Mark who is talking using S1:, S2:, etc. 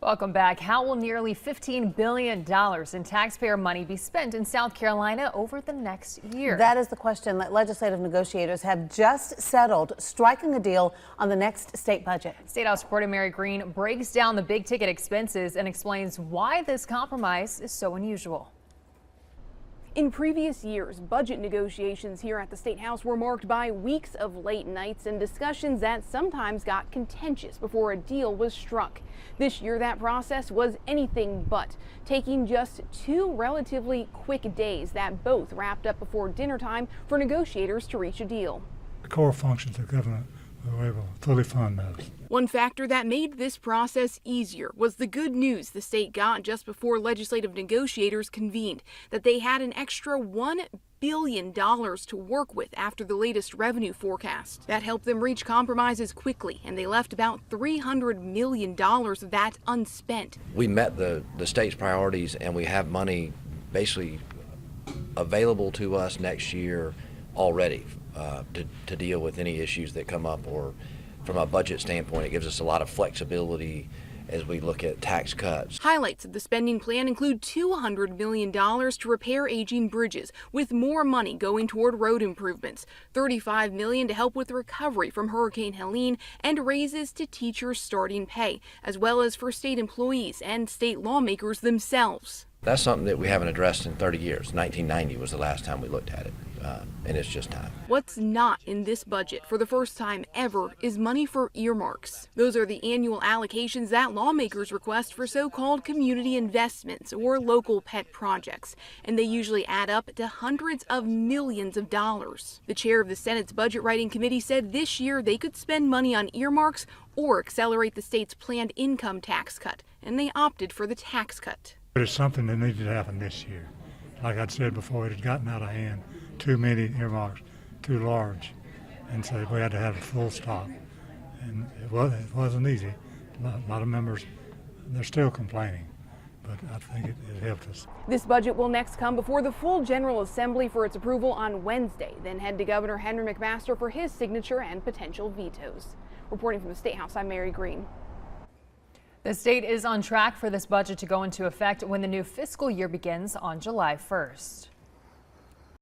S1: Welcome back. How will nearly $15 billion in taxpayer money be spent in South Carolina over the next year?
S2: That is the question that legislative negotiators have just settled, striking a deal on the next state budget.
S1: State House reporter Mary Green breaks down the big ticket expenses and explains why this compromise is so unusual.
S3: In previous years, budget negotiations here at the State House were marked by weeks of late nights and discussions that sometimes got contentious before a deal was struck. This year, that process was anything but, taking just 2 relatively quick days that both wrapped up before dinner time for negotiators to reach a deal.
S4: The core functions of government, we were able to fully fund those.
S3: One factor that made this process easier was the good news the state got just before legislative negotiators convened, that they had an extra $1 billion to work with after the latest revenue forecast. That helped them reach compromises quickly, and they left about $300 million of that unspent.
S5: We met the state's priorities, and we have money basically available to us next year already to deal with any issues that come up, or from a budget standpoint, it gives us a lot of flexibility as we look at tax cuts.
S3: Highlights of the spending plan include $200 million to repair aging bridges, with more money going toward road improvements, $35 million to help with recovery from Hurricane Helene, and raises to teachers' starting pay, as well as for state employees and state lawmakers themselves.
S5: That's something that we haven't addressed in 30 years. 1990 was the last time we looked at it, and it's just time.
S3: What's not in this budget for the first time ever is money for earmarks. Those are the annual allocations that lawmakers request for so-called community investments or local pet projects, and they usually add up to hundreds of millions of dollars. The chair of the Senate's Budget Writing Committee said this year they could spend money on earmarks or accelerate the state's planned income tax cut, and they opted for the tax cut.
S4: But it's something that needed to happen this year. Like I'd said before, it had gotten out of hand. Too many earmarks, too large, and so we had to have a full stop. And it wasn't easy. A lot of members, they're still complaining, but I think it helped us.
S3: This budget will next come before the full General Assembly for its approval on Wednesday, then head to Governor Henry McMaster for his signature and potential vetoes. Reporting from the State House, I'm Mary Green.
S1: The state is on track for this budget to go into effect when the new fiscal year begins on July 1st.